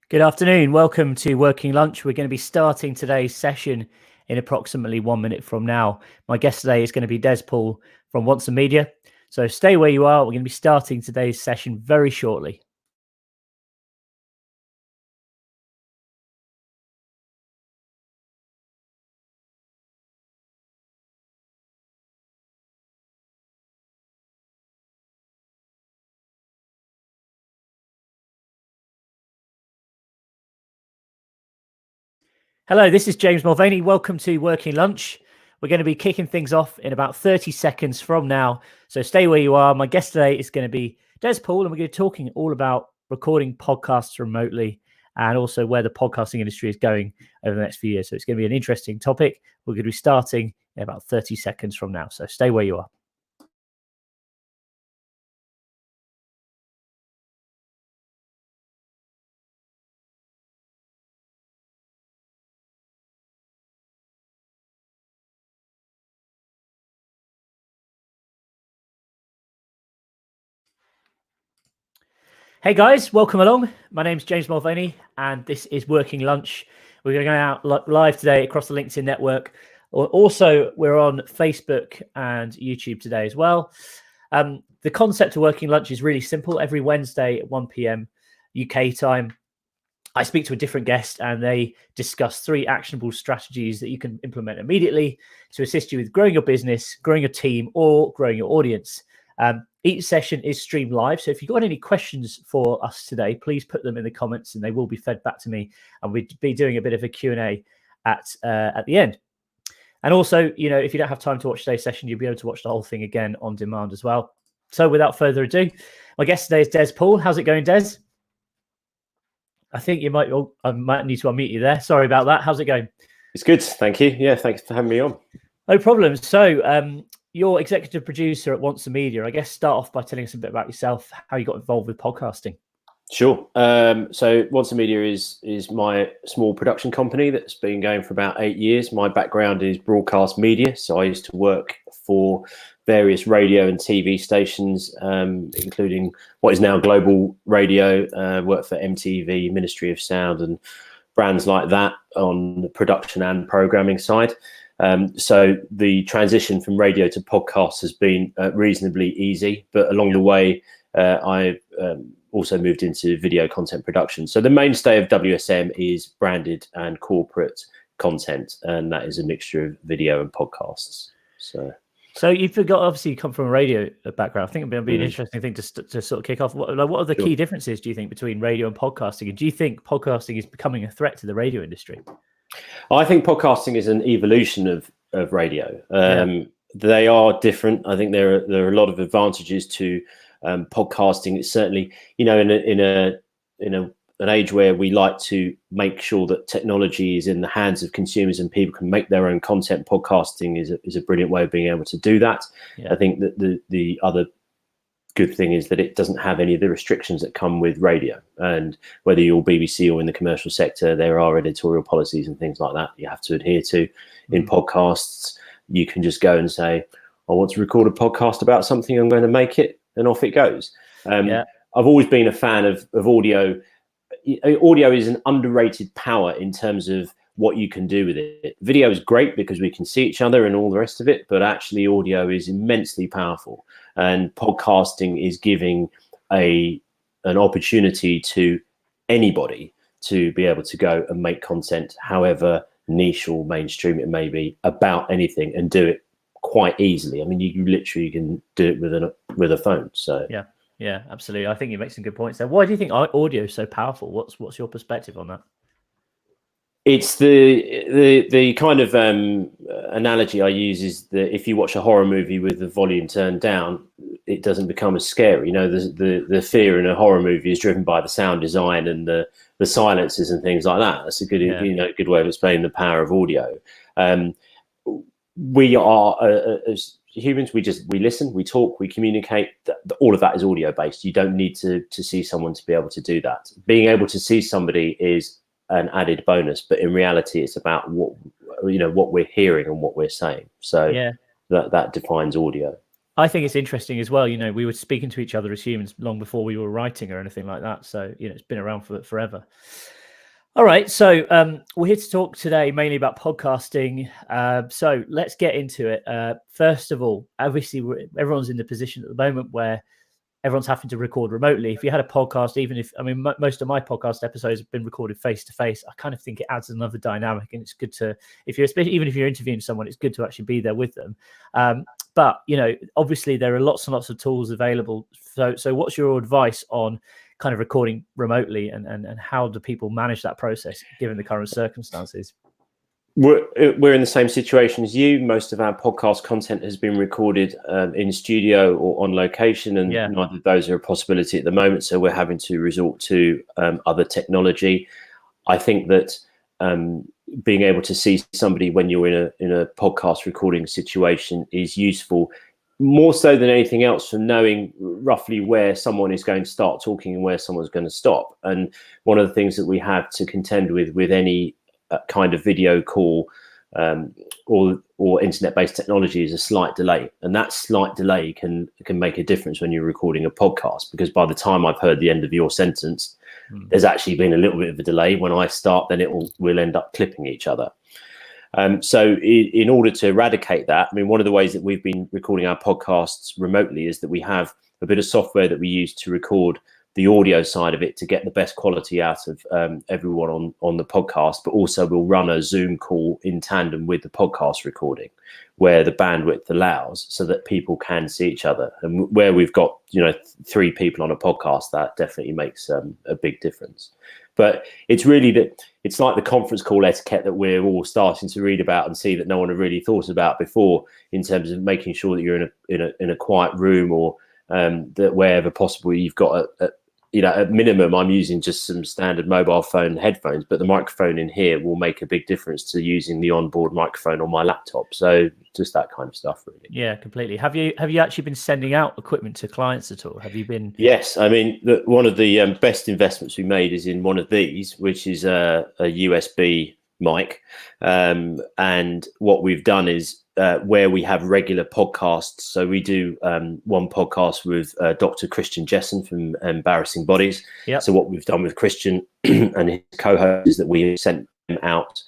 Good afternoon. Welcome to Working Lunch. We're going to be starting today's session in approximately 1 minute from now. My guest today is going to be Des Paul from Once Media. So stay where you are. We're going to be starting today's session very shortly. Hello, this is James Mulvaney. Welcome to Working Lunch. We're going to be kicking things off in about 30 seconds from now. So stay where you are. My guest today is going to be Des Paul, and we're going to be talking all about recording podcasts remotely and also where the podcasting industry is going over the next few years. So it's going to be an interesting topic. We're going to be starting in about 30 seconds from now. So stay where you are. Hey guys, welcome along. My name's James Mulvaney and this is Working Lunch. We're going out live today across the LinkedIn network. Also, we're on Facebook and YouTube today as well. The concept of Working Lunch is really simple. Every Wednesday at 1 p.m. UK time, I speak to a different guest and they discuss 3 actionable strategies that you can implement immediately to assist you with growing your business, growing your team, or growing your audience. Each session is streamed live. So if you've got any questions for us today, please put them in the comments and they will be fed back to me. And we'll be doing a bit of a Q&A at the end. And also, you know, if you don't have time to watch today's session, you'll be able to watch the whole thing again on demand as well. So without further ado, my guest today is Des Paul. How's it going, Des? I think I might need to unmute you there. Sorry about that. How's it going? It's good. Thank you. Yeah, thanks for having me on. No problem. So you're executive producer at Once Media. I guess start off by telling us a bit about yourself, how you got involved with podcasting. Sure. So Once Media is my small production company that's been going for about 8 years. My background is broadcast media. So I used to work for various radio and TV stations, including what is now Global Radio, worked for MTV, Ministry of Sound and brands like that on the production and programming side. So the transition from radio to podcast has been reasonably easy, but along the way, I also moved into video content production. So the mainstay of WSM is branded and corporate content, and that is a mixture of video and podcasts. So you've got, obviously you come from a radio background. I think it'd be an interesting thing to sort of kick off. What are the key differences, do you think, between radio and podcasting? And do you think podcasting is becoming a threat to the radio industry? I think podcasting is an evolution of radio. They are different. I think there are a lot of advantages to podcasting. It's certainly, you know, in an age where we like to make sure that technology is in the hands of consumers and people can make their own content. Podcasting is a brilliant way of being able to do that. I think that the other good thing is that it doesn't have any of the restrictions that come with radio, and whether you're BBC or in the commercial sector, there are editorial policies and things like that you have to adhere to. In podcasts, you can just go and say, I want to record a podcast about something, I'm going to make it, and off it goes. I've always been a fan of audio. Audio is an underrated power in terms of what you can do with it. Video is great because we can see each other and all the rest of it, but actually audio is immensely powerful. And podcasting is giving an opportunity to anybody to be able to go and make content, however niche or mainstream it may be, about anything, and do it quite easily. I mean, you literally can do it with a phone. So yeah, absolutely. I think you make some good points there. Why do you think audio is so powerful? What's your perspective on that? It's the kind of analogy I use is that if you watch a horror movie with the volume turned down, it doesn't become as scary. You know, the fear in a horror movie is driven by the sound design and the silences and things like that. That's a good good way of explaining the power of audio. We are as humans, we listen, we talk, we communicate. All of that is audio based. You don't need to see someone to be able to do that. Being able to see somebody is an added bonus, but in reality it's about what we're hearing and what we're saying. So that defines audio. I think it's interesting as well. You know, we were speaking to each other as humans long before we were writing or anything like that. So, you know, it's been around for forever. All right, so we're here to talk today mainly about podcasting. So let's get into it. First of all, obviously, everyone's in the position at the moment where everyone's having to record remotely. If you had a podcast, even if, I mean, most of my podcast episodes have been recorded face to face, I kind of think it adds another dynamic, and it's good to, even if you're interviewing someone, it's good to actually be there with them. But, you know, obviously there are lots and lots of tools available. So what's your advice on kind of recording remotely, and how do people manage that process given the current circumstances? We're in the same situation as you. Most of our podcast content has been recorded in studio or on location, and neither of those are a possibility at the moment. So we're having to resort to other technology. I think that being able to see somebody when you're in a podcast recording situation is useful, more so than anything else, from knowing roughly where someone is going to start talking and where someone's going to stop. And one of the things that we have to contend with any kind of video call or internet-based technology is a slight delay, and that slight delay can make a difference when you're recording a podcast, because by the time I've heard the end of your sentence, there's actually been a little bit of a delay. When I start, then we'll end up clipping each other. So in order to eradicate that, I mean, one of the ways that we've been recording our podcasts remotely is that we have a bit of software that we use to record the audio side of it to get the best quality out of everyone on the podcast, but also we'll run a Zoom call in tandem with the podcast recording where the bandwidth allows, so that people can see each other. And where we've got, 3 people on a podcast, that definitely makes a big difference. But it's really that it's like the conference call etiquette that we're all starting to read about and see that no one had really thought about before, in terms of making sure that you're in a quiet room, or that wherever possible you've got at minimum, I'm using just some standard mobile phone headphones, but the microphone in here will make a big difference to using the onboard microphone on my laptop. So just that kind of stuff, really. Yeah, completely. Have you actually been sending out equipment to clients at all? Have you been? Yes, I mean, one of the best investments we made is in one of these, which is a USB mic, and what we've done is where we have regular podcasts. So we do one podcast with Dr. Christian Jessen from Embarrassing Bodies. Yep. So what we've done with Christian and his co-host is that we sent them out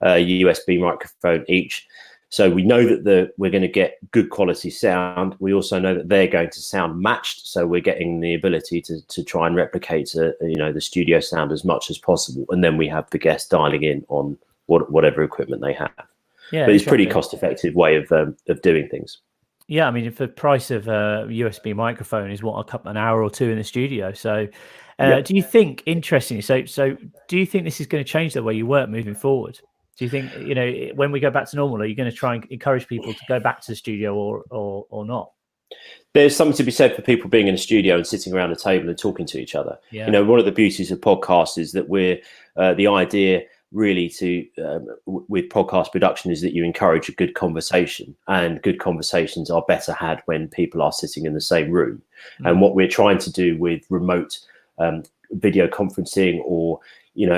a USB microphone each. So we know that we're going to get good quality sound. We also know that they're going to sound matched. So we're getting the ability to try and replicate the studio sound as much as possible. And then we have the guest dialing in on whatever equipment they have. Yeah, but it's a pretty cost-effective way of doing things. Yeah, I mean, if the price of a USB microphone is an hour or 2 in the studio. So, do you think, interestingly, so do you think this is going to change the way you work moving forward? Do you think, when we go back to normal, are you going to try and encourage people to go back to the studio or not? There's something to be said for people being in a studio and sitting around a table and talking to each other. Yeah. One of the beauties of podcasts is that the idea really with podcast production is that you encourage a good conversation, and good conversations are better had when people are sitting in the same room. And what we're trying to do with remote video conferencing, or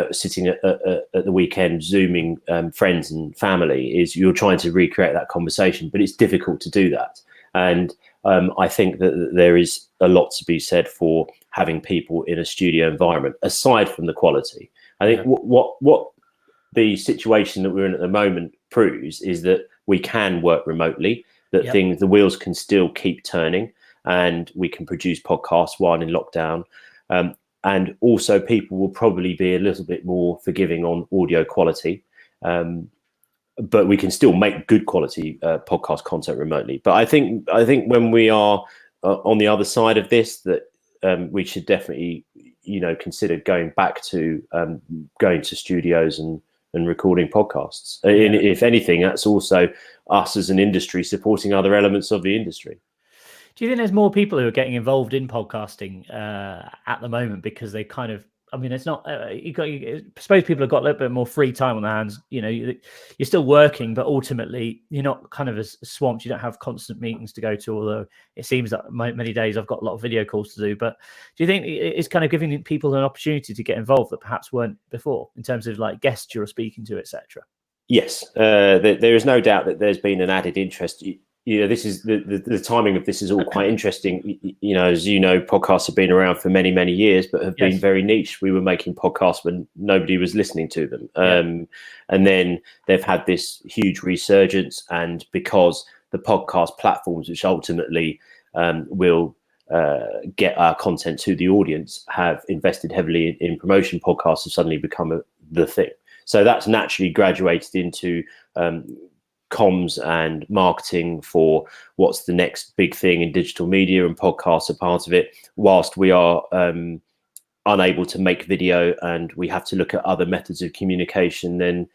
sitting at the weekend zooming friends and family, is you're trying to recreate that conversation, but it's difficult to do that. And I think that there is a lot to be said for having people in a studio environment, aside from the quality. I think what the situation that we're in at the moment proves is that we can work remotely, that the wheels can still keep turning, and we can produce podcasts while in lockdown. And also people will probably be a little bit more forgiving on audio quality, but we can still make good quality podcast content remotely. But I think when we are on the other side of this, that we should definitely consider going back to going to studios and recording podcasts. Yeah. And if anything, that's also us as an industry supporting other elements of the industry. Do you think there's more people who are getting involved in podcasting at the moment because they kind of, I mean, it's not, I suppose people have got a little bit more free time on their hands. You're still working, but ultimately you're not kind of as swamped. You don't have constant meetings to go to, although it seems that many days I've got a lot of video calls to do. But do you think it's kind of giving people an opportunity to get involved that perhaps weren't before, in terms of like guests you're speaking to, etc.? Yes, there is no doubt that there's been an added interest. this is the timing of this is all quite interesting. As you know, podcasts have been around for many, many years, but have been very niche. We were making podcasts when nobody was listening to them. And then they've had this huge resurgence. And because the podcast platforms, which ultimately will get our content to the audience, have invested heavily in promotion, podcasts have suddenly become the thing. So that's naturally graduated into comms and marketing for what's the next big thing in digital media, and podcasts are part of it. Whilst we are unable to make video and we have to look at other methods of communication, then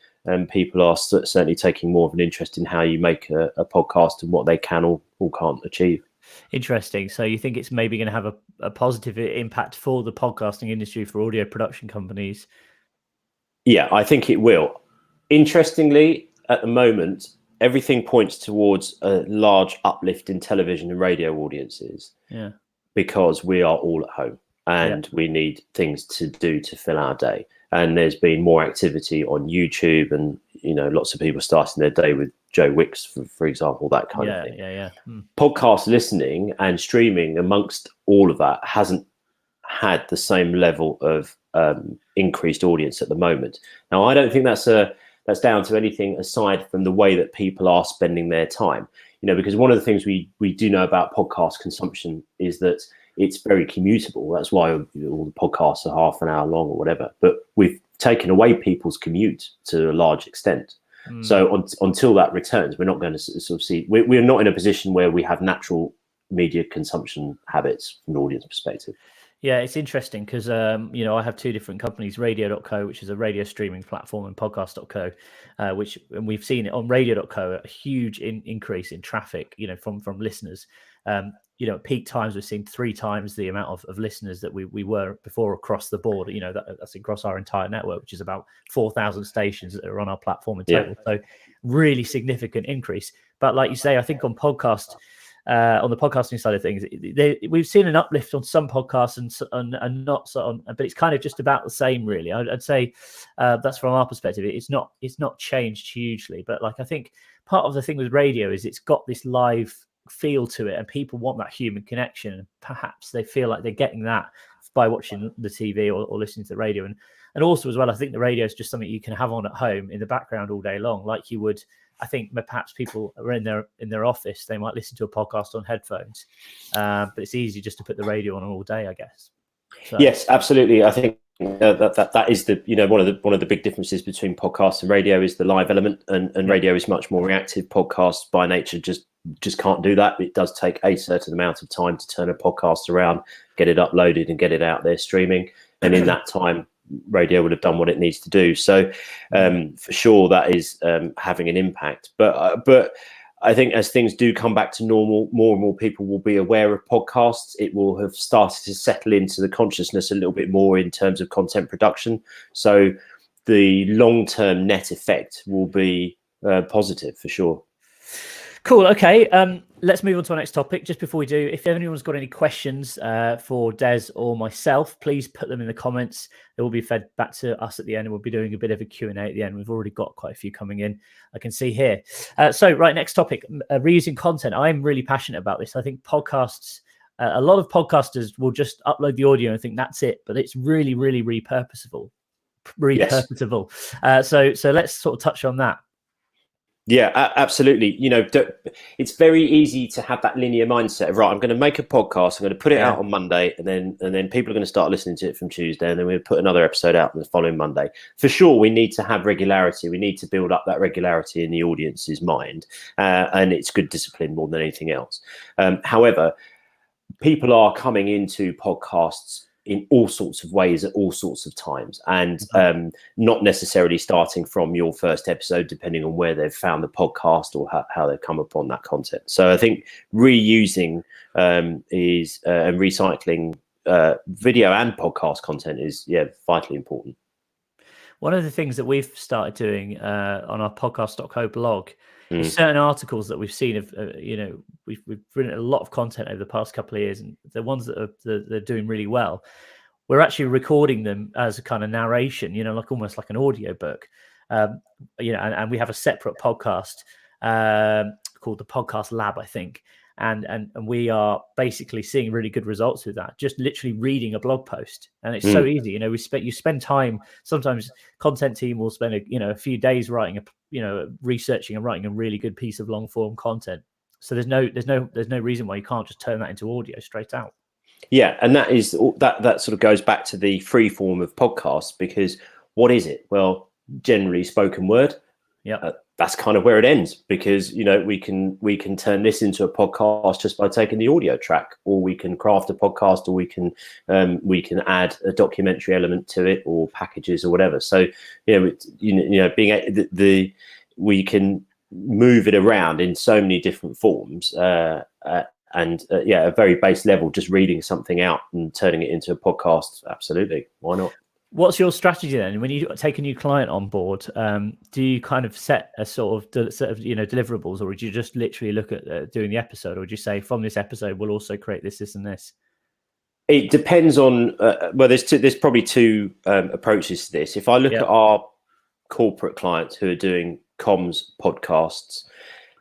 people are certainly taking more of an interest in how you make a podcast and what they can or can't achieve. Interesting. So you think it's maybe going to have a positive impact for the podcasting industry, for audio production companies? Yeah, I think it will. Interestingly, at the moment, everything points towards a large uplift in television and radio audiences. Yeah. Because we are all at home and we need things to do to fill our day. And there's been more activity on YouTube, and lots of people starting their day with Joe Wicks, for example, that kind of thing. Podcast listening and streaming amongst all of that hasn't had the same level of increased audience at the moment. Now, I don't think that's down to anything aside from the way that people are spending their time. Because one of the things we do know about podcast consumption is that it's very commutable. That's why all the podcasts are half an hour long or whatever. But we've taken away people's commute to a large extent. So until that returns, we're not going to sort of see. We're not in a position where we have natural media consumption habits from an audience perspective. Yeah, it's interesting because, I have two different companies, radio.co, which is a radio streaming platform, and podcast.co, and we've seen it on radio.co, a huge increase in traffic, from listeners. At peak times, we've seen 3 times the amount of listeners that we were before across the board. That's across our entire network, which is about 4,000 stations that are on our platform in total. Yeah. So really significant increase. But like you say, I think on the podcasting side of things, we've seen an uplift on some podcasts and not so on, but it's kind of just about the same, really. I'd say that's from our perspective. It's not changed hugely, but I think part of the thing with radio is it's got this live feel to it, and people want that human connection, and perhaps they feel like they're getting that by watching the TV or listening to the radio. And also as well, I think the radio is just something you can have on at home in the background all day long, like you would. I think perhaps people are in their office, they might listen to a podcast on headphones, but it's easy just to put the radio on all day, I guess. So. Yes, absolutely. I think that is the one of the big differences between podcasts and radio is the live element, and radio is much more reactive. Podcasts by nature just can't do that. It does take a certain amount of time to turn a podcast around, get it uploaded, and get it out there streaming, and in that time, radio would have done what it needs to do. So for sure that is having an impact, but I think as things do come back to normal, more and more people will be aware of podcasts. It will have started to settle into the consciousness a little bit more in terms of content production, so the long-term net effect will be positive for sure. Cool. Okay. Let's move on to our next topic. Just before we do, if anyone's got any questions for Des or myself, please put them in the comments. They will be fed back to us at the end, and we'll be doing a bit of a Q&A at the end. We've already got quite a few coming in, I can see here. So next topic, reusing content. I'm really passionate about this. I think podcasts, a lot of podcasters will just upload the audio and think that's it, but it's really, really repurposable. Yes. So let's sort of touch on that. Yeah, absolutely. It's very easy to have that linear mindset of, right, I'm going to make a podcast, I'm going to put it out on Monday, and then people are going to start listening to it from Tuesday, and then we'll put another episode out the following Monday. For sure, we need to have regularity. We need to build up that regularity in the audience's mind, and it's good discipline more than anything else. However, people are coming into podcasts in all sorts of ways at all sorts of times, and not necessarily starting from your first episode, depending on where they've found the podcast or how they've come upon that content. So I think reusing and recycling video and podcast content is vitally important. One of the things that we've started doing on our Podcast.co blog is certain articles that we've seen of, we've written a lot of content over the past couple of years, and the ones that they're doing really well, we're actually recording them as a kind of narration, almost like an audio book, and we have a separate podcast called the Podcast Lab, I think. And we are basically seeing really good results with that. Just literally reading a blog post, and it's so easy. You spend time. Sometimes content team will spend a few days writing researching and writing a really good piece of long form content. So there's no reason why you can't just turn that into audio straight out. Yeah, and that sort of goes back to the free form of podcasts, because what is it? Well, generally spoken word. Yeah. That's kind of where it ends, because we can turn this into a podcast just by taking the audio track, or we can craft a podcast, or we can add a documentary element to it, or packages or whatever. So we can move it around in so many different forms, and a very base level, just reading something out and turning it into a podcast. Absolutely, why not? What's your strategy then when you take a new client on board? Do you kind of set a sort of deliverables, or would you just literally look at doing the episode, or would you say from this episode we'll also create this and this? It depends on there's probably two approaches to this. If I look at our corporate clients who are doing comms podcasts,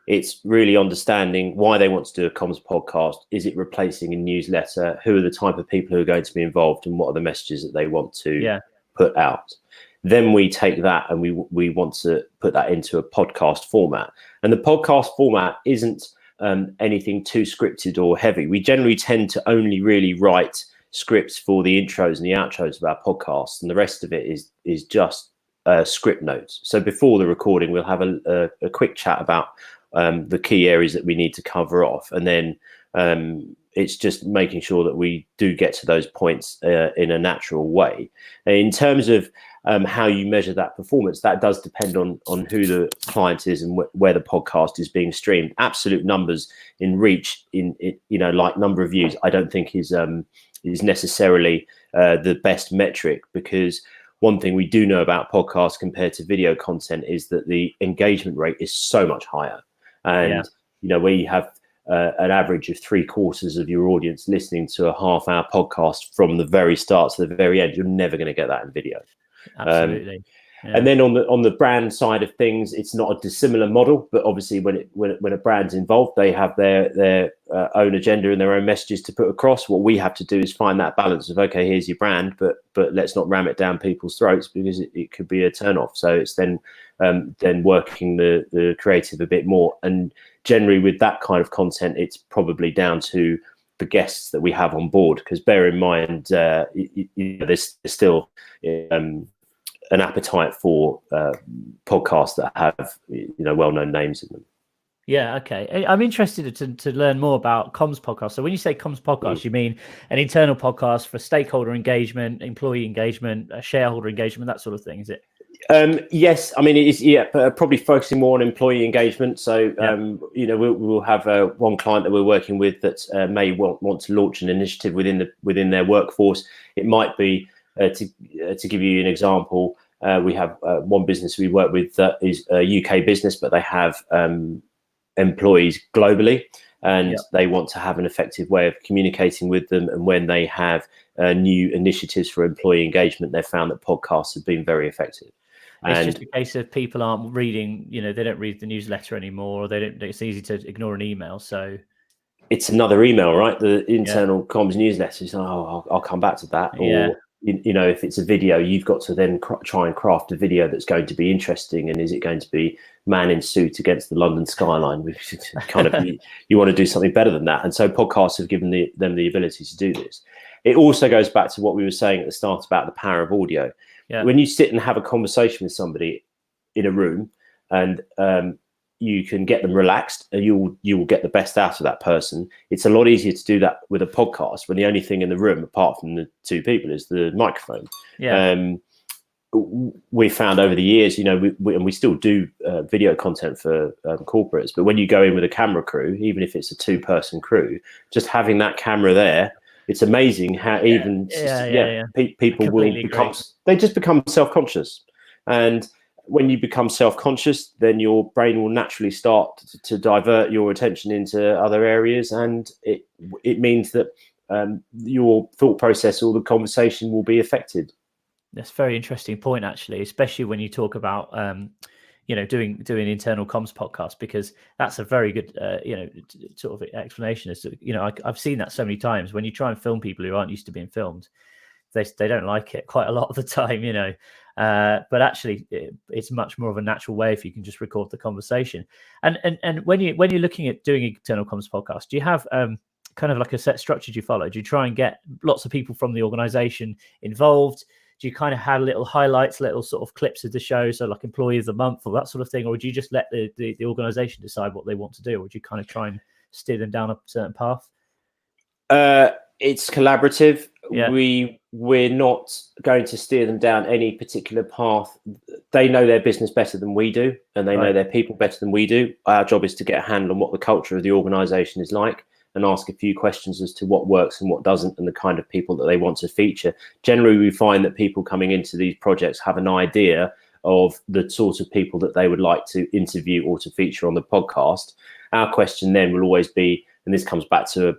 it's really understanding why they want to do a comms podcast. Is it replacing a newsletter? Who are the type of people who are going to be involved, and what are the messages that they want to put out? Then we take that and we want to put that into a podcast format. And the podcast format isn't anything too scripted or heavy. We generally tend to only really write scripts for the intros and the outros of our podcasts, and the rest of it is just script notes. So before the recording, we'll have a quick chat about the key areas that we need to cover off, and then it's just making sure that we do get to those points in a natural way. In terms of how you measure that performance, that does depend on who the client is and where the podcast is being streamed. Absolute numbers in reach, like number of views, I don't think is necessarily the best metric, because one thing we do know about podcasts compared to video content is that the engagement rate is so much higher. And, where you have an average of 3/4 of your audience listening to a half-hour podcast from the very start to the very end, you're never going to get that in video. Absolutely. And then on the brand side of things, it's not a dissimilar model, but obviously when a brand's involved, they have their own agenda and their own messages to put across. What we have to do is find that balance of, okay, here's your brand, but let's not ram it down people's throats, because it could be a turn off. So it's then working the creative a bit more. And generally with that kind of content, it's probably down to the guests that we have on board, because bear in mind, there's still an appetite for podcasts that have well-known names in them. Yeah, okay. I'm interested to learn more about comms podcasts. So when you say comms podcast, you mean an internal podcast for stakeholder engagement, employee engagement, shareholder engagement, that sort of thing, is it? Yes, I mean it is. Probably focusing more on employee engagement. So we'll have one client that we're working with that may want to launch an initiative within their workforce. It might be to give you an example. We have one business we work with that is a UK business, but they have employees globally, and they want to have an effective way of communicating with them. And when they have new initiatives for employee engagement, they've found that podcasts have been very effective. It's just a case of people aren't reading, they don't read the newsletter anymore, or it's easy to ignore an email. So it's another email, right? The internal comms newsletters. I'll come back to that. Or if it's a video, you've got to then try and craft a video that's going to be interesting. And is it going to be man in suit against the London skyline? You want to do something better than that. And so podcasts have given them the ability to do this. It also goes back to what we were saying at the start about the power of audio. Yeah. When you sit and have a conversation with somebody in a room, and you can get them relaxed, and you will get the best out of that person. It's a lot easier to do that with a podcast when the only thing in the room, apart from the two people, is the microphone. We found over the years, and we still do video content for corporates, but when you go in with a camera crew, even if it's a 2-person crew, just having that camera there, it's amazing how people will become self-conscious. And when you become self-conscious, then your brain will naturally start to divert your attention into other areas, and it means that your thought process or the conversation will be affected. That's a very interesting point, actually, especially when you talk about doing internal comms podcast, because that's a very good sort of explanation as to, I've seen that so many times when you try and film people who aren't used to being filmed. They don't like it quite a lot of the time, but actually it's much more of a natural way if you can just record the conversation. And when you're looking at doing internal comms podcast, do you have kind of like a set structure you follow? Do you try and get lots of people from the organization involved? Do you kind of have little highlights, little sort of clips of the show, so like employee of the month or that sort of thing? Or do you just let the organization decide what they want to do? Or do you kind of try and steer them down a certain path? It's collaborative. Yeah. We're not going to steer them down any particular path. They know their business better than we do, and they know their people better than we do. Our job is to get a handle on what the culture of the organization is like and ask a few questions as to what works and what doesn't, and the kind of people that they want to feature. Generally, we find that people coming into these projects have an idea of the sort of people that they would like to interview or to feature on the podcast. Our question then will always be, and this comes back to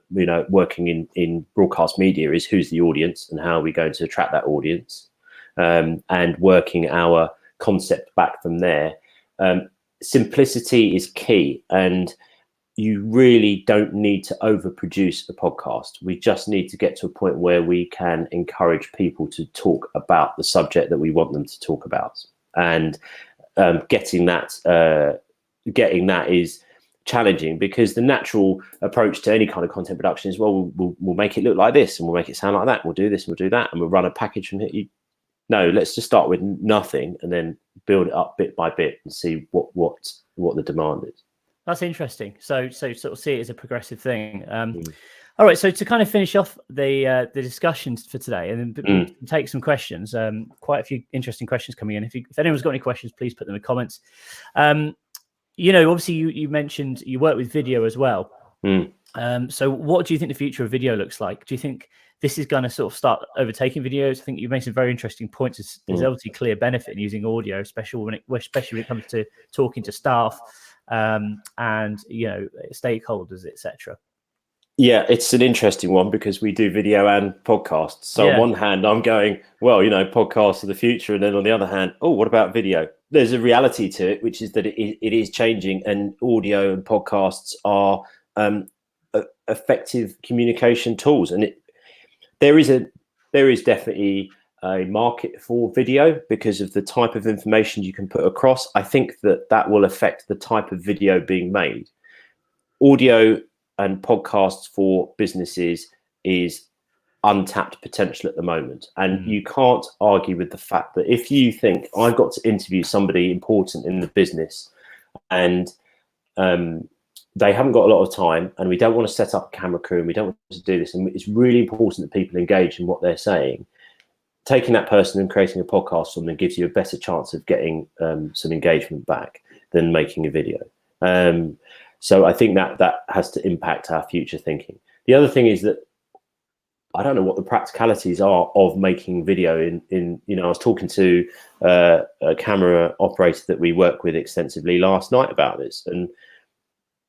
working in broadcast media, is who's the audience and how are we going to attract that audience, and working our concept back from there. Simplicity is key, and you really don't need to overproduce a podcast. We just need to get to a point where we can encourage people to talk about the subject that we want them to talk about, and getting that is challenging, because the natural approach to any kind of content production is, well, we'll make it look like this and we'll make it sound like that. We'll do this and we'll do that, and we'll run a package from here. No, let's just start with nothing and then build it up bit by bit and see what the demand is. That's interesting. So sort of see it as a progressive thing. All right. So to kind of finish off the discussions for today, and then take some questions. Quite a few interesting questions coming in. If anyone's got any questions, please put them in the comments. Obviously you mentioned you work with video as well. So what do you think the future of video looks like? Do you think this is going to sort of start overtaking videos? I think you made some very interesting points. There's obviously clear benefit in using audio, especially when it comes to talking to staff and stakeholders, etc. Yeah, it's an interesting one because we do video and podcasts. So on one hand, I'm going, well, podcasts are the future. And then on the other hand, what about video? There's a reality to it, which is that it is changing, and audio and podcasts are effective communication tools. And there is definitely a market for video because of the type of information you can put across. I think that will affect the type of video being made. Audio and podcasts for businesses is untapped potential at the moment. And you can't argue with the fact that if you think I've got to interview somebody important in the business and they haven't got a lot of time and we don't want to set up a camera crew and we don't want to do this, and it's really important that people engage in what they're saying, taking that person and creating a podcast from them gives you a better chance of getting some engagement back than making a video. So I think that has to impact our future thinking. The other thing is that I don't know what the practicalities are of making video in I was talking to a camera operator that we work with extensively last night about this, and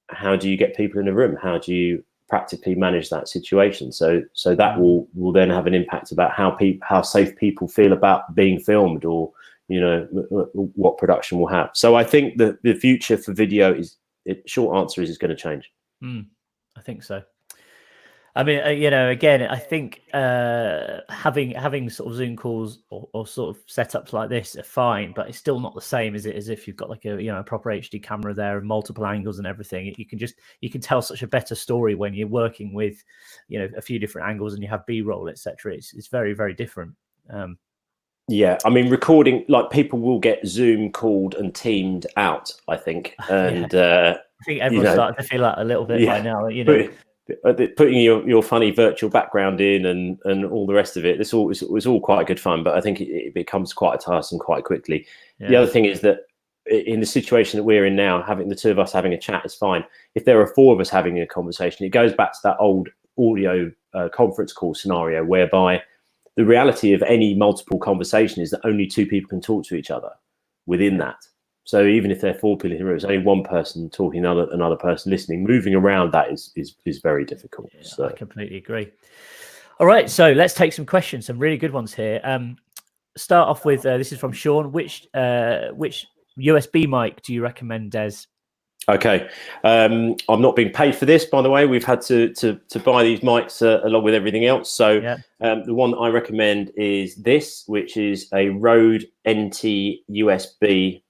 how do you get people in a room? How do you practically manage that situation? So that will then have an impact about how safe people feel about being filmed, or what production will have. So I think the future for video short answer is it's going to change. I think so. I mean, again, I think having sort of Zoom calls or sort of setups like this are fine, but it's still not the same as if you've got like a proper HD camera there and multiple angles and everything. You can tell such a better story when you're working with a few different angles and you have B-roll, etc. It's very, very different. Yeah, I mean, recording, like, people will get Zoom called and Teamed out, I think. And I think everyone's starting to feel that a little bit by now. Putting your funny virtual background in and all the rest of it, it was all quite good fun, but I think it becomes quite tiresome quite quickly. The other thing is that in the situation that we're in now, having the two of us having a chat is fine. If there are four of us having a conversation, it goes back to that old audio conference call scenario whereby the reality of any multiple conversation is that only two people can talk to each other within that. So even if there are four people in the room, it's only one person talking, another person listening. Moving around that is very difficult. Yeah, so I completely agree. All right, so let's take some questions, some really good ones here. Start off with this is from Sean. Which USB mic do you recommend, Des? Okay, I'm not being paid for this, by the way. We've had to buy these mics along with everything else. So the one that I recommend is this, which is a Rode NT USB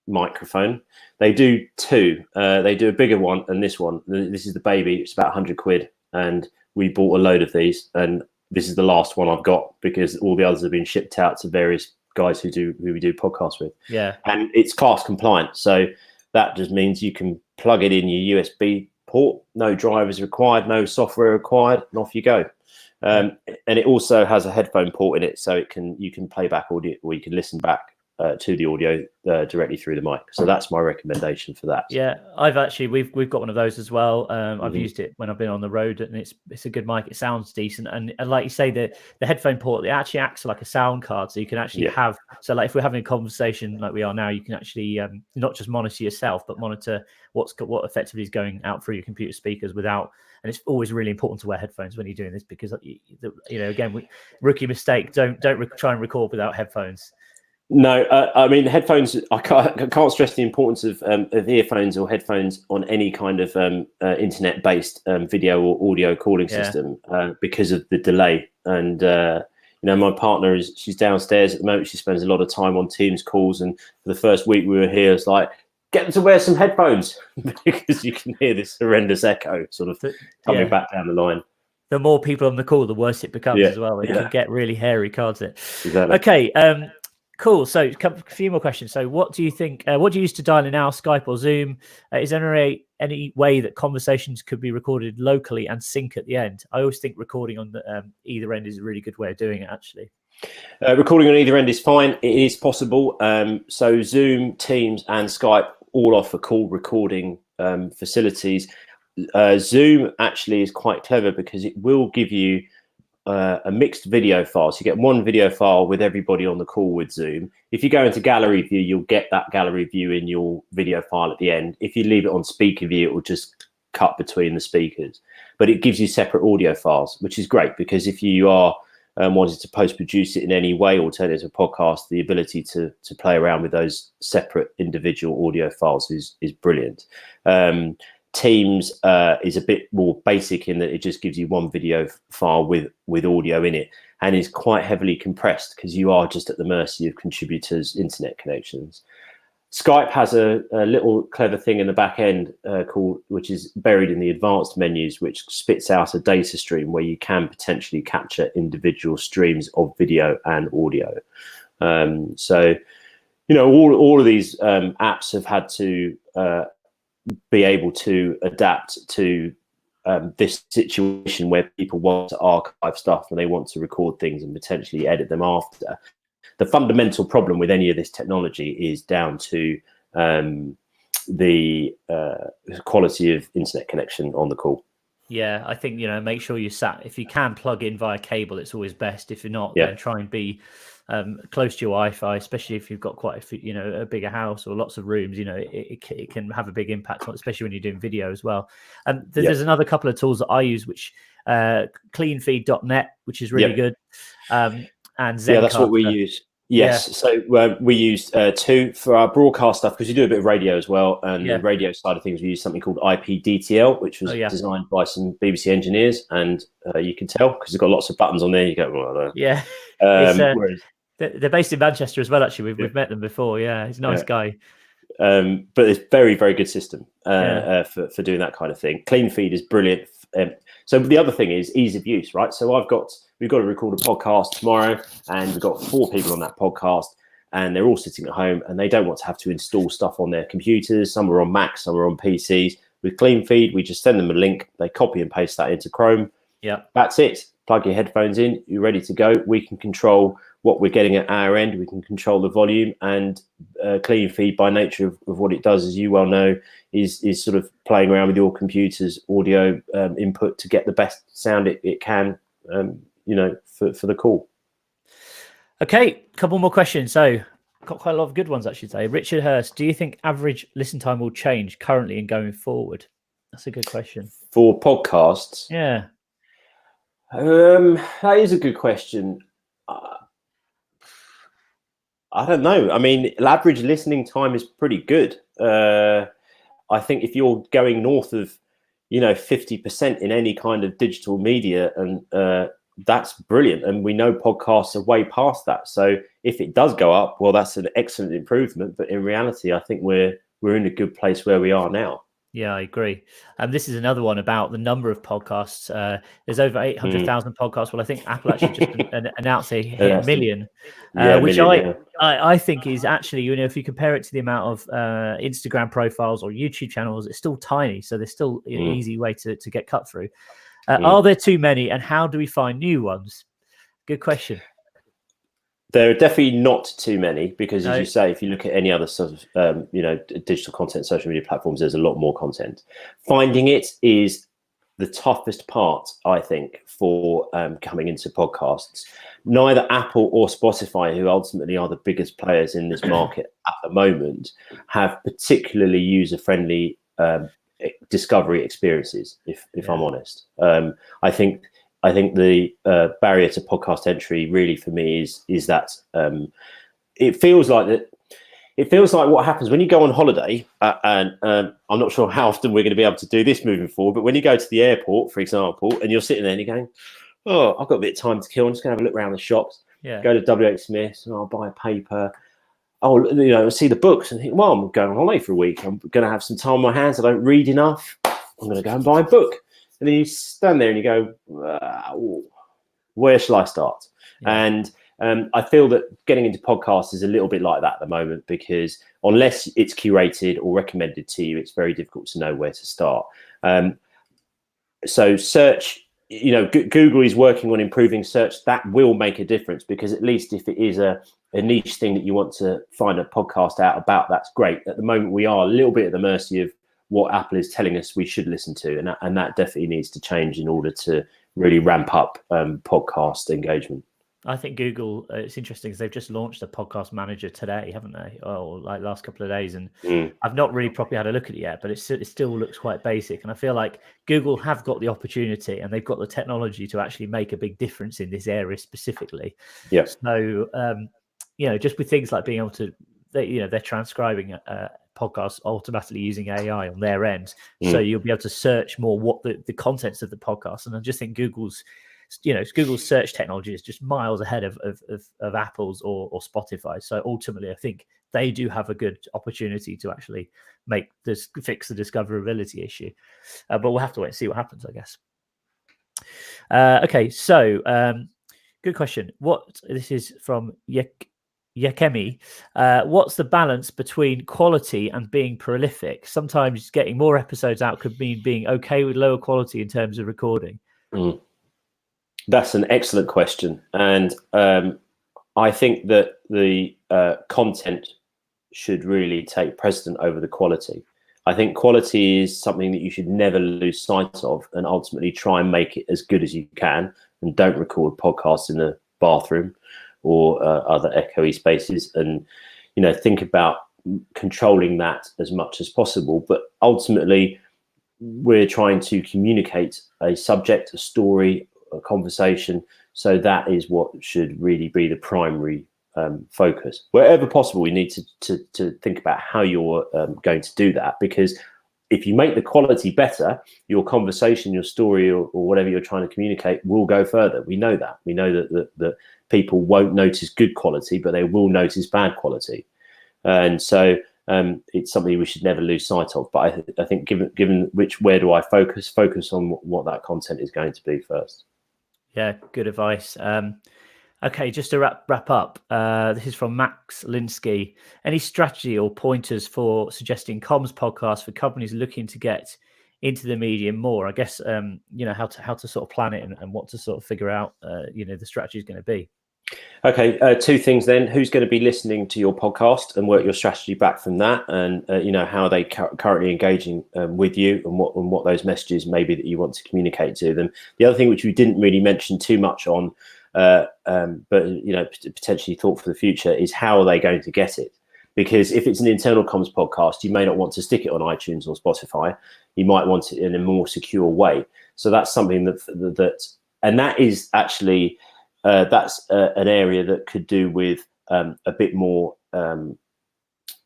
microphone. They do two. They do a bigger one and this one. This is the baby. It's about 100 quid, and we bought a load of these. And this is the last one I've got because all the others have been shipped out to various guys who we do podcasts with. Yeah, and it's class compliant. So that just means you can plug it in your USB port. No drivers required, no software required, and off you go. And it also has a headphone port in it, so you can play back audio, or you can listen back to the audio directly through the mic. So that's my recommendation for that. Yeah, we've got one of those as well. I've used it when I've been on the road, and it's a good mic. It sounds decent, and like you say, the headphone port, it actually acts like a sound card, so you can actually have. So like if we're having a conversation like we are now, you can actually not just monitor yourself, but monitor what effectively is going out through your computer speakers without. And it's always really important to wear headphones when you're doing this because again, rookie mistake. Don't try and record without headphones. No, I mean headphones. I can't stress the importance of earphones or headphones on any kind of internet-based video or audio calling system because of the delay. And my partner she's downstairs at the moment. She spends a lot of time on Teams calls, and for the first week we were here, it's like get them to wear some headphones because you can hear this horrendous echo sort of coming back down the line. The more people on the call, the worse it becomes as well. It can get really hairy, can't it? Exactly. Okay. Cool. So a few more questions. So what do you think, what do you use to dial in now, Skype or Zoom? Is there any way that conversations could be recorded locally and sync at the end? I always think recording on the either end is a really good way of doing it, actually. Recording on either end is fine. It is possible. So Zoom, Teams and Skype all offer call recording facilities. Zoom actually is quite clever because it will give you a mixed video file. So you get one video file with everybody on the call with Zoom. If you go into gallery view, you'll get that gallery view in your video file at the end. If you leave it on speaker view, it will just cut between the speakers. But it gives you separate audio files, which is great because if you are wanting to post-produce it in any way or turn it into a podcast, the ability to play around with those separate individual audio files is brilliant. Teams is a bit more basic in that it just gives you one video file with audio in it and is quite heavily compressed because you are just at the mercy of contributors' internet connections. Skype has a little clever thing in the back end which is buried in the advanced menus, which spits out a data stream where you can potentially capture individual streams of video and audio. So, all of these apps have had to be able to adapt to this situation where people want to archive stuff and they want to record things and potentially edit them after. The fundamental problem with any of this technology is down to the quality of internet connection on the call. Yeah, I think, make sure if you can plug in via cable, it's always best. If you're not, then try and be close to your Wi-Fi, especially if you've got quite a bigger house or lots of rooms. It can have a big impact on, especially when you're doing video as well. There's another couple of tools that I use, which cleanfeed.net, which is really good, and Zencaster. That's what we use. Yes, so we use two for our broadcast stuff because we do a bit of radio as well, and the radio side of things we use something called IPDTL, which was designed by some BBC engineers, and you can tell because it's got lots of buttons on there. You go, well, they're based in Manchester as well. Actually, we've met them before. Yeah, he's a nice guy. But it's very, very good system for doing that kind of thing. CleanFeed is brilliant. So the other thing is ease of use, right? So we've got to record a podcast tomorrow, and we've got 4 people on that podcast, and they're all sitting at home, and they don't want to have to install stuff on their computers. Some are on Macs, some are on PCs. With CleanFeed, we just send them a link. They copy and paste that into Chrome. Yeah, that's it. Plug your headphones in. You're ready to go. We can control what we're getting at our end. We can control the volume, and CleanFeed, by nature of what it does, as you well know, is sort of playing around with your computer's audio input to get the best sound it can, for the call. Okay, couple more questions. So, got quite a lot of good ones, I should say. Richard Hurst, do you think average listen time will change currently and going forward? That's a good question. For podcasts? Yeah. That is a good question. I don't know. I mean, average listening time is pretty good. I think if you're going north of, 50% in any kind of digital media, and that's brilliant. And we know podcasts are way past that. So if it does go up, well, that's an excellent improvement. But in reality, I think we're in a good place where we are now. Yeah, I agree. This is another one about the number of podcasts. There's over 800,000 podcasts. Well, I think Apple actually just announced they hit a million, which I think is actually, if you compare it to the amount of Instagram profiles or YouTube channels, it's still tiny. So there's still an easy way to get cut through. Are there too many, and how do we find new ones? Good question. There are definitely not too many, because, as you say, if you look at any other sort of, digital content, social media platforms, there's a lot more content. Finding it is the toughest part, I think, for coming into podcasts. Neither Apple or Spotify, who ultimately are the biggest players in this market at the moment, have particularly user-friendly discovery experiences, if I'm honest. I think the barrier to podcast entry really for me is that it feels like what happens when you go on holiday, and I'm not sure how often we're going to be able to do this moving forward, but when you go to the airport, for example, and you're sitting there and you're going, oh, I've got a bit of time to kill, I'm just going to have a look around the shops, go to WH Smith's, and I'll buy a paper, see the books, and think, well, I'm going on holiday for a week, I'm going to have some time on my hands, I don't read enough, I'm going to go and buy a book. And then you stand there and you go, where shall I start? Yeah. And I feel that getting into podcasts is a little bit like that at the moment, because unless it's curated or recommended to you, it's very difficult to know where to start. So search, Google is working on improving search. That will make a difference, because at least if it is a niche thing that you want to find a podcast out about, that's great. At the moment, we are a little bit at the mercy of what Apple is telling us we should listen to, and that definitely needs to change in order to really ramp up podcast engagement. I think Google, it's interesting because they've just launched a podcast manager today, haven't they? Or like last couple of days, and I've not really properly had a look at it yet, but it still looks quite basic. And I feel like Google have got the opportunity and they've got the technology to actually make a big difference in this area specifically. Yeah. So just with things like being able to, they're transcribing podcasts automatically using AI on their end, so you'll be able to search more what the contents of the podcast. And I just think Google's search technology is just miles ahead of Apple's or Spotify. So ultimately, I think they do have a good opportunity to actually fix the discoverability issue. But we'll have to wait and see what happens, I guess. Okay, so good question. This is from Yakemi. What's the balance between quality and being prolific? Sometimes getting more episodes out could mean being okay with lower quality in terms of recording. That's an excellent question. And I think that the content should really take precedent over the quality. I think quality is something that you should never lose sight of, and ultimately try and make it as good as you can, and don't record podcasts in the bathroom or other echoey spaces, and think about controlling that as much as possible. But ultimately, we're trying to communicate a subject, a story, a conversation, so that is what should really be the primary focus. Wherever possible, we need to think about how you're going to do that, because if you make the quality better, your conversation, your story, or whatever you're trying to communicate will go further. We know that. We know that people won't notice good quality, but they will notice bad quality. And so it's something we should never lose sight of. But I think given where do I focus on what that content is going to be first. Yeah, good advice. Okay, just to wrap up, this is from Max Linsky. Any strategy or pointers for suggesting comms podcasts for companies looking to get into the medium more? I guess how to sort of plan it and what to sort of figure out the strategy is going to be. Okay, two things then. Who's going to be listening to your podcast, and work your strategy back from that, and how are they currently engaging with you, and what those messages maybe that you want to communicate to them. The other thing, which we didn't really mention too much on, but potentially thought for the future, is how are they going to get it? Because if it's an internal comms podcast, you may not want to stick it on iTunes or Spotify. You might want it in a more secure way. So that's something that is actually. That's an area that could do with a bit more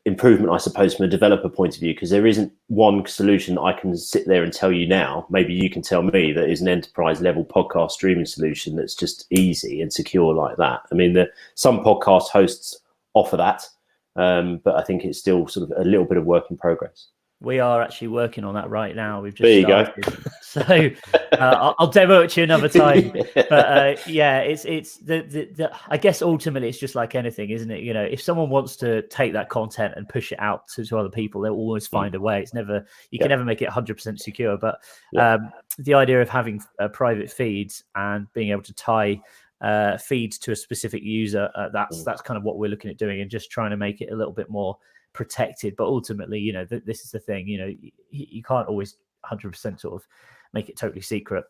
improvement, I suppose, from a developer point of view, because there isn't one solution that I can sit there and tell you now. Maybe you can tell me that is an enterprise level podcast streaming solution that's just easy and secure like that. I mean, some podcast hosts offer that, but I think it's still sort of a little bit of work in progress. We are actually working on that right now. We've just there you started. go. So I'll demo it to you another time. But yeah, it's the I guess ultimately it's just like anything, isn't it? You know, if someone wants to take that content and push it out to other people, they'll always find a way. It's never, you can never make it 100% secure. But the idea of having private feeds and being able to tie feeds to a specific user, that's kind of what we're looking at doing, and just trying to make it a little bit more protected. But ultimately, you know, this is the thing, you know, you can't always 100% sort of make it totally secret,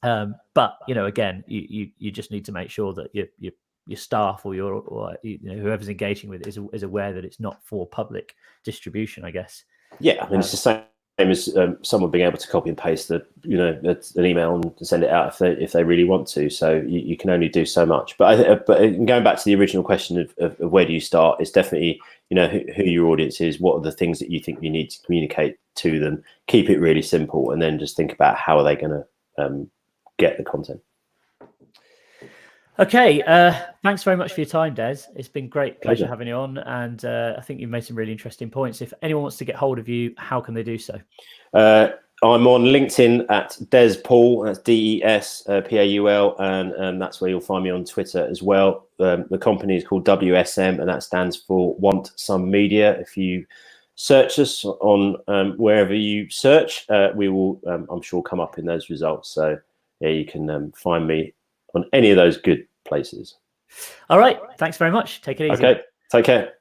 but you know, again, you just need to make sure that your staff or you know, whoever's engaging with it is aware that it's not for public distribution, I guess. I mean, it's the same as someone being able to copy and paste an email and send it out if they really want to. So you can only do so much. But going back to the original question of where do you start, it's definitely, you know, who your audience is, what are the things that you think you need to communicate to them, keep it really simple, and then just think about how are they going to get the content. Okay, thanks very much for your time, Des. It's been great pleasure having you on, and I think you've made some really interesting points. If anyone wants to get hold of you, how can they do so? I'm on LinkedIn at Des Paul, that's DES PAUL, and that's where you'll find me on Twitter as well. The company is called WSM, and that stands for Want Some Media. If you search us on wherever you search, we will, I'm sure, come up in those results. So yeah, you can find me on any of those good places. All right. Thanks very much. Take it easy. Okay. Take care.